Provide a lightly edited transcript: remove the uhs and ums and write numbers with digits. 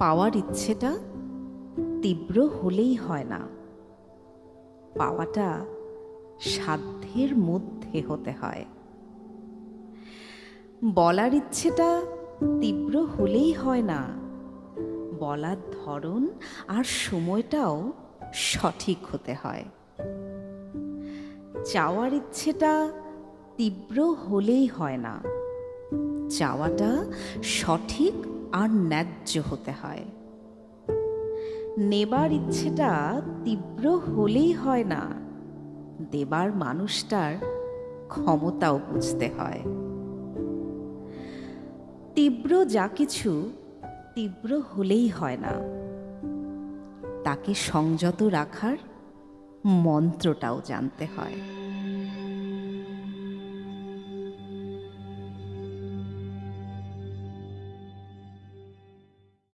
পাওয়ার ইচ্ছেটা তীব্র হলেই হয় না, পাওয়াটা সাধ্যের মধ্যে হতে হয়। বলার ইচ্ছেটা তীব্র হলেই হয় না, বলার ধরন আর সময়টাও সঠিক হতে হয়। চাওয়ার ইচ্ছেটা তীব্র হলেই হয় না, চাওয়াটা সঠিক আর ন্যায্য হতে হয়। নেবার ইচ্ছেটা তীব্র হলেই হয় না, দেবার মানুষটার ক্ষমতাও বুঝতে হয়। তীব্র যা কিছু তীব্র হলেই হয় না, তাকে সংযত রাখার মন্ত্রটাও জানতে হয়।